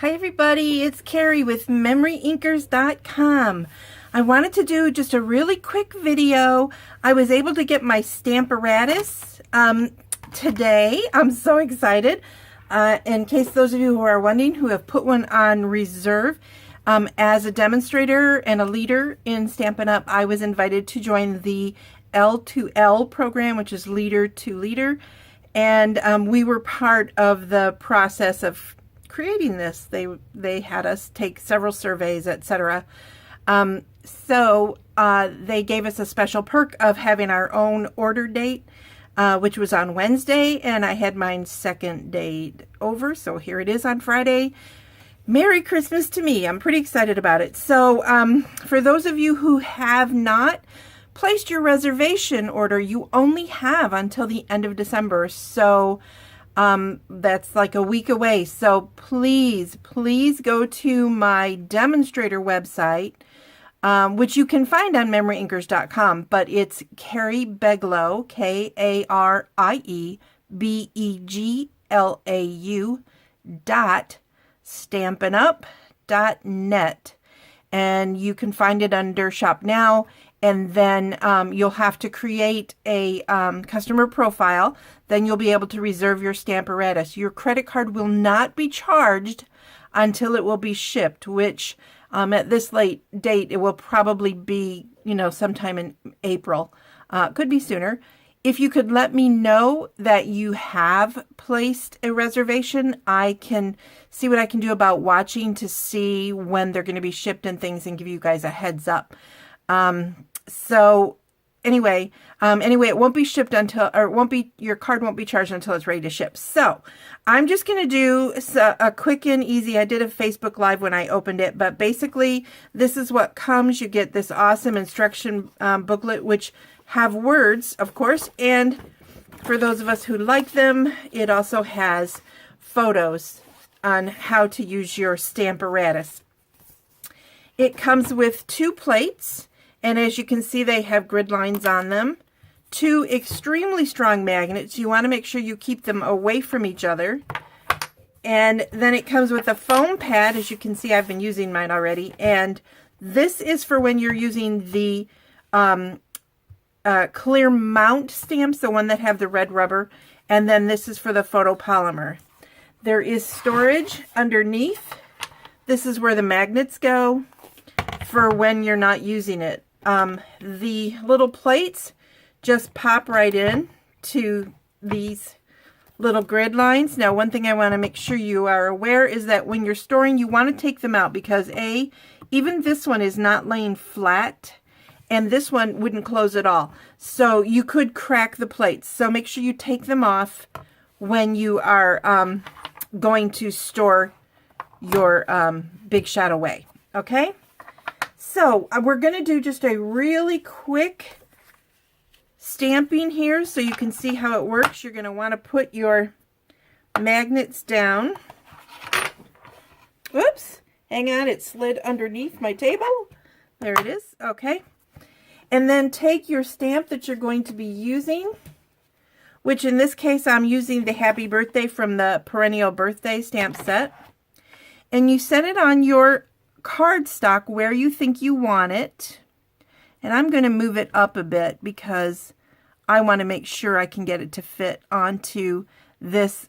Hi everybody, it's Carrie with MemoryINKers.com. I wanted to do just a really quick video. I was able to get my Stamparatus today. I'm so excited. In case those of you who are wondering, who have put one on reserve, as a demonstrator and a leader in Stampin' Up, I was invited to join the L2L program, which is leader to leader. And we were part of the process of creating this. They had us take several surveys, etc. So they gave us a special perk of having our own order date, which was on Wednesday, and I had mine second date over, so here it is on Friday. Merry Christmas to me. I'm pretty excited about it. So for those of you who have not placed your reservation order, you only have until the end of December. So that's like a week away. So please go to my demonstrator website, which you can find on MemoryINKers.com, but it's Carrie Beglau, KarieBeglau.stampinup.net, and you can find it under Shop Now. And then you'll have to create a customer profile. Then you'll be able to reserve your Stamparatus. Your credit card will not be charged until it will be shipped, which at this late date, it will probably be, sometime in April. Could be sooner. If you could let me know that you have placed a reservation, I can see what I can do about watching to see when they're going to be shipped and things and give you guys a heads up. So anyway, it won't be shipped until, your card won't be charged until it's ready to ship. So I'm just going to do a quick and easy. I did a Facebook Live when I opened it, but basically this is what comes. You get this awesome instruction booklet, which have words, of course. And for those of us who like them, it also has photos on how to use your Stamparatus. It comes with 2 plates. And as you can see, they have grid lines on them. 2 extremely strong magnets. You want to make sure you keep them away from each other. And then it comes with a foam pad. As you can see, I've been using mine already. And this is for when you're using the clear mount stamps, the one that have the red rubber. And then this is for the photopolymer. There is storage underneath. This is where the magnets go for when you're not using it. The little plates just pop right in to these little grid lines. Now, one thing I want to make sure you are aware is that when you're storing, you want to take them out because even this one is not laying flat, and this one wouldn't close at all. So you could crack the plates. So make sure you take them off when you are going to store your Big Shot away. Okay? So we're going to do just a really quick stamping here so you can see how it works. You're going to want to put your magnets down. Whoops, hang on, it slid underneath my table. There it is, okay. And then take your stamp that you're going to be using, which in this case I'm using the Happy Birthday from the Perennial Birthday stamp set. And you set it on your cardstock where you think you want it, and I'm going to move it up a bit because I want to make sure I can get it to fit onto this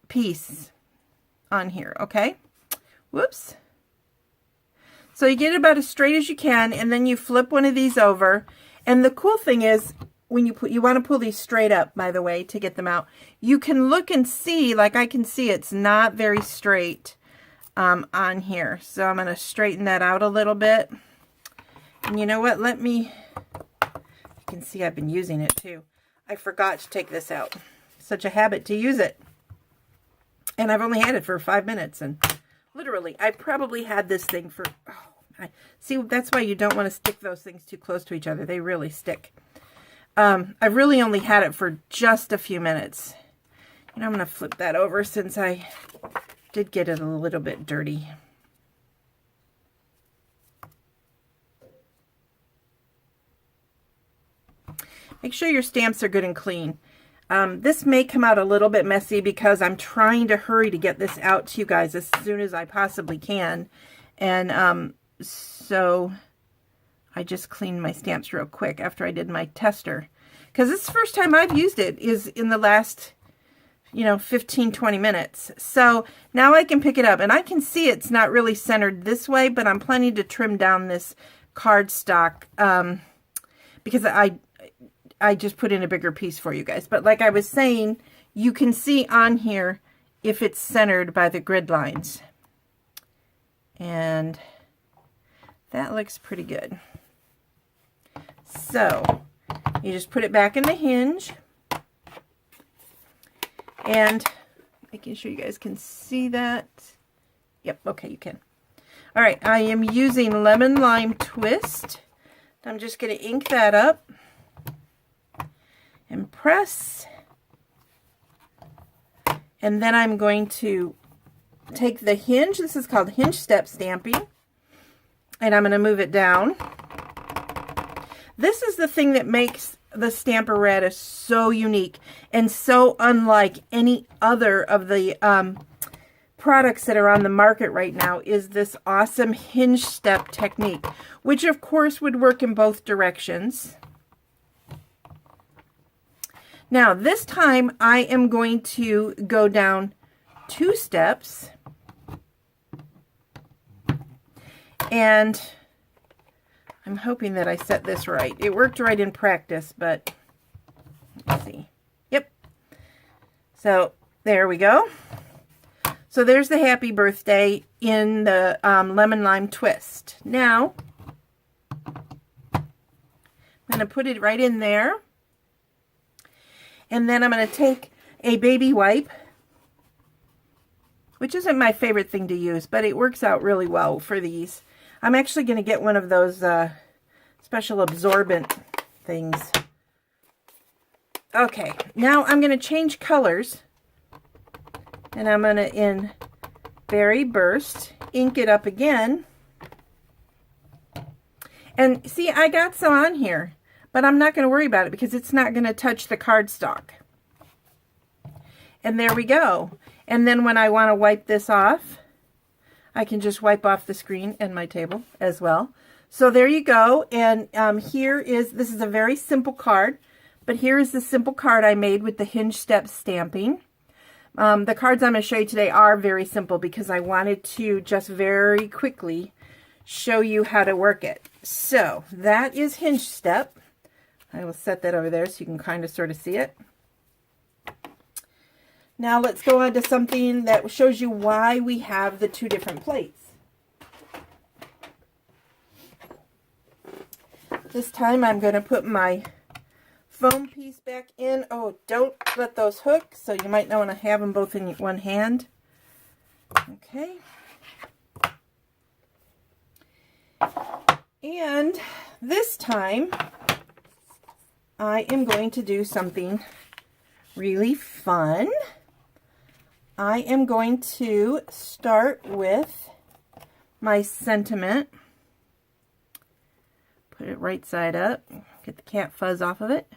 piece on here. Okay, whoops. So you get it about as straight as you can, and then you flip one of these over. And the cool thing is, when you want to pull these straight up, by the way, to get them out, you can look and see, like I can see it's not very straight on here. So I'm going to straighten that out a little bit. And you know what? You can see I've been using it too. I forgot to take this out. Such a habit to use it. And I've only had it for 5 minutes. And literally, I probably had this thing for... see, that's why you don't want to stick those things too close to each other. They really stick. I've really only had it for just a few minutes. And I'm going to flip that over since I did get it a little bit dirty. Make sure your stamps are good and clean. This may come out a little bit messy because I'm trying to hurry to get this out to you guys as soon as I possibly can. And so I just cleaned my stamps real quick after I did my tester. Because this is the first time I've used it is in the last, 15-20 minutes. So now I can pick it up. And I can see it's not really centered this way, but I'm planning to trim down this cardstock because I just put in a bigger piece for you guys. But like I was saying, you can see on here if it's centered by the grid lines. And that looks pretty good. So you just put it back in the hinge. And making sure you guys can see that. Yep, okay, you can. All right, I am using Lemon Lime Twist. I'm just going to ink that up and press. And then I'm going to take the hinge. This is called hinge step stamping. And I'm going to move it down. This is the thing that makes the Stamparatus so unique and so unlike any other of the products that are on the market right now, is this awesome hinge step technique, which of course would work in both directions. Now this time I am going to go down 2 steps, and I'm hoping that I set this right. It worked right in practice, but let's see. Yep. So there we go. So there's the happy birthday in the lemon lime twist. Now I'm going to put it right in there. And then I'm going to take a baby wipe, which isn't my favorite thing to use, but it works out really well for these. I'm actually going to get one of those special absorbent things. Okay, now I'm going to change colors. And I'm going to, in Berry Burst, ink it up again. And see, I got some on here, but I'm not going to worry about it because it's not going to touch the cardstock. And there we go. And then when I want to wipe this off, I can just wipe off the screen and my table as well. So there you go. And this is a very simple card, but here is the simple card I made with the hinge step stamping. The cards I'm going to show you today are very simple because I wanted to just very quickly show you how to work it. So that is hinge step. I will set that over there so you can kind of sort of see it. Now let's go on to something that shows you why we have the 2 different plates. This time I'm going to put my foam piece back in. Oh, don't let those hook, so you might not want to have them both in one hand. Okay. And this time I am going to do something really fun. I am going to start with my sentiment. Put it right side up. Get the cat fuzz off of it.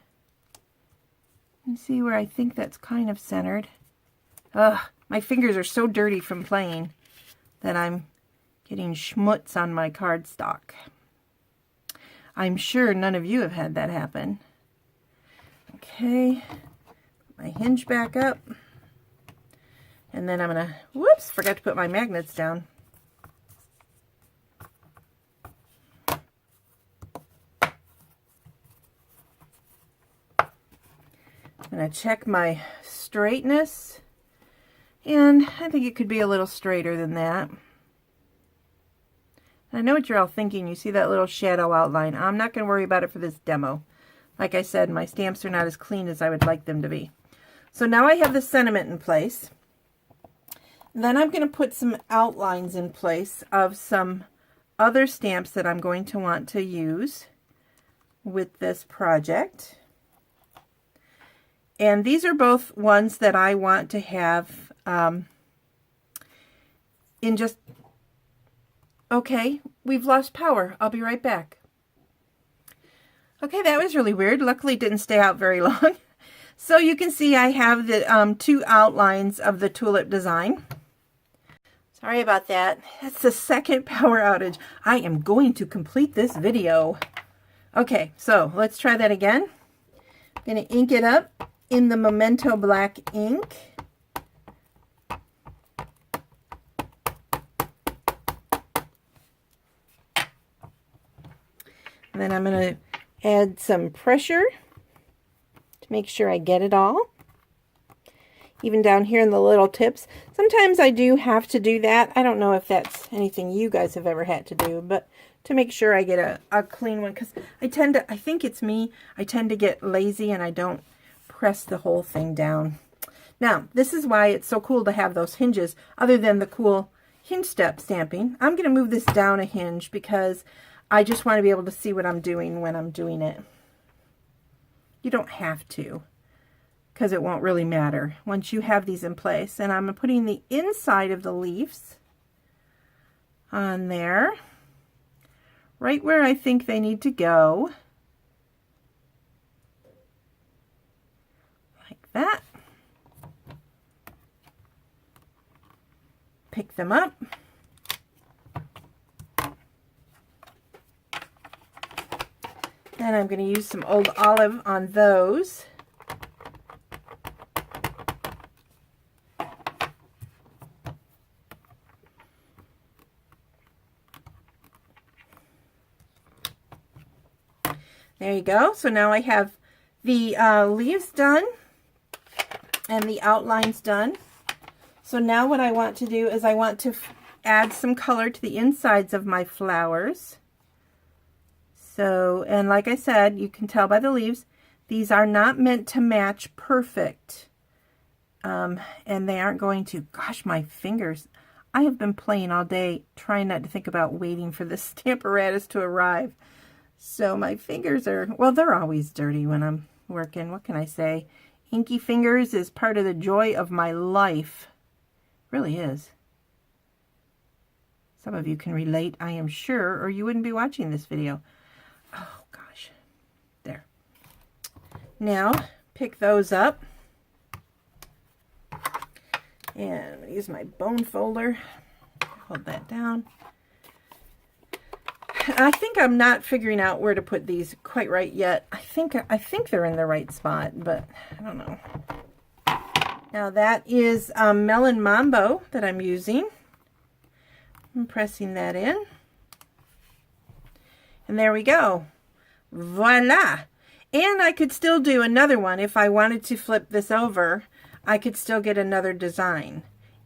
And see where I think that's kind of centered. Ugh, my fingers are so dirty from playing that I'm getting schmutz on my cardstock. I'm sure none of you have had that happen. Okay, put my hinge back up. And then I'm gonna, whoops, forgot to put my magnets down. I'm going to check my straightness, and I think it could be a little straighter than that. I know what you're all thinking. You see that little shadow outline. I'm not going to worry about it for this demo. Like I said, my stamps are not as clean as I would like them to be. So now I have the sentiment in place. Then I'm going to put some outlines in place of some other stamps that I'm going to want to use with this project. And these are both ones that I want to have in just... Okay, we've lost power. I'll be right back. Okay, that was really weird. Luckily it didn't stay out very long. So you can see I have the two outlines of the tulip design. Sorry about that. That's the second power outage. I am going to complete this video. Okay, so let's try that again. I'm going to ink it up in the Memento black ink. And then I'm going to add some pressure to make sure I get it all. Even down here in the little tips. Sometimes I do have to do that. I don't know if that's anything you guys have ever had to do, but to make sure I get a clean one, because I think it's me, I tend to get lazy and I don't press the whole thing down. Now, this is why it's so cool to have those hinges, other than the cool hinge step stamping. I'm going to move this down a hinge because I just want to be able to see what I'm doing when I'm doing it. You don't have to, because it won't really matter once you have these in place. And I'm putting the inside of the leaves on there, right where I think they need to go, like that. Pick them up. Then I'm going to use some old olive on those. There you go. So now I have the leaves done and the outlines done. So now what I want to do is I want to add some color to the insides of my flowers. So, and like I said, you can tell by the leaves, these are not meant to match perfect. And they aren't going to. Gosh, my fingers. I have been playing all day trying not to think about waiting for this Stamparatus to arrive. So my fingers are, well, they're always dirty when I'm working. What can I say? Inky fingers is part of the joy of my life. It really is. Some of you can relate, I am sure, or you wouldn't be watching this video. Oh, gosh. There. Now, pick those up. And I'm going to use my bone folder. Hold that down. I think I'm not figuring out where to put these quite right yet. I think they're in the right spot, but I don't know. Now that is Melon Mambo that I'm using. I'm pressing that in. And there we go. Voila! And I could still do another one. If I wanted to flip this over, I could still get another design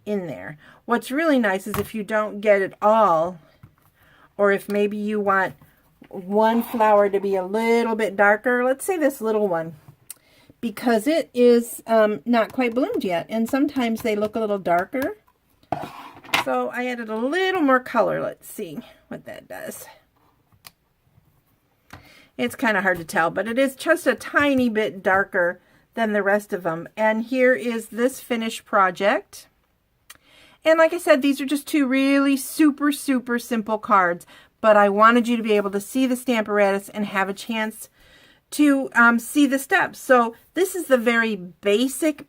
in there. What's really nice is if you don't get it all, or if maybe you want one flower to be a little bit darker, let's say this little one, because it is not quite bloomed yet, and sometimes they look a little darker. So I added a little more color. Let's see what that does. It's kind of hard to tell, but it is just a tiny bit darker than the rest of them. And here is this finished project. And like I said, these are just two really super simple cards, but I wanted you to be able to see the Stamparatus and have a chance to see the steps. So this is the very basics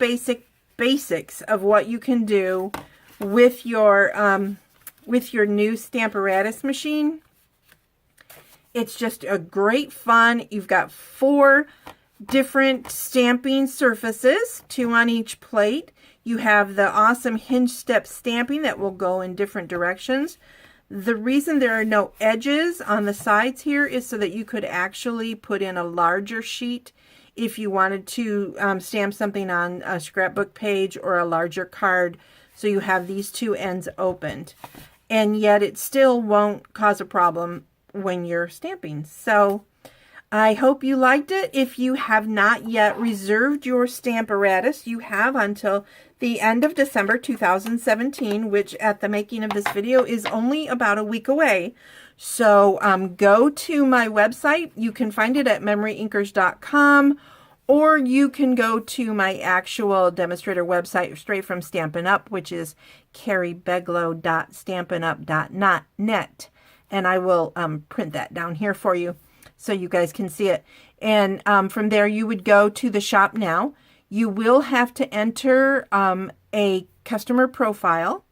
of what you can do with your new Stamparatus machine. It's just a great fun. You've got 4 different stamping surfaces, 2 on each plate. You have the awesome hinge step stamping that will go in different directions. The reason there are no edges on the sides here is so that you could actually put in a larger sheet if you wanted to stamp something on a scrapbook page or a larger card. So you have these 2 ends opened. And yet it still won't cause a problem when you're stamping. So I hope you liked it. If you have not yet reserved your Stamparatus, you have until the end of December 2017, which at the making of this video is only about a week away. So go to my website. You can find it at MemoryINKers.com, or you can go to my actual demonstrator website straight from Stampin' Up, which is carriebeglow.stampinup.net. And I will print that down here for you so you guys can see it. And from there, you would go to the shop now. You will have to enter a customer profile.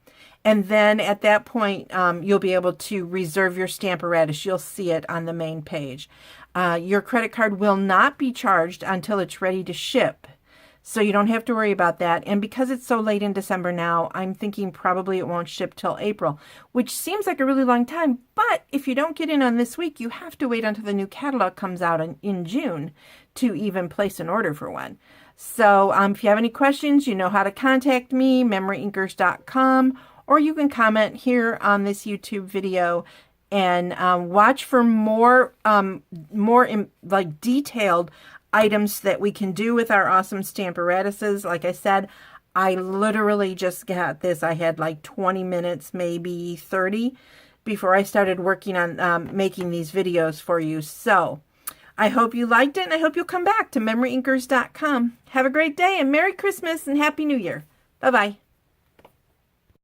And then at that point, you'll be able to reserve your Stamparatus. You'll see it on the main page. Your credit card will not be charged until it's ready to ship. So you don't have to worry about that. And because it's so late in December now, I'm thinking probably it won't ship till April, which seems like a really long time. But if you don't get in on this week, you have to wait until the new catalog comes out in June to even place an order for one. So if you have any questions, you know how to contact me, MemoryINKers.com, or you can comment here on this YouTube video and watch for more detailed items that we can do with our awesome Stamparatuses. Like I said, I literally just got this. I had like 20 minutes, maybe 30, before I started working on making these videos for you. So I hope you liked it, and I hope you'll come back to MemoryINKers.com. Have a great day, and Merry Christmas and Happy New Year. Bye-bye.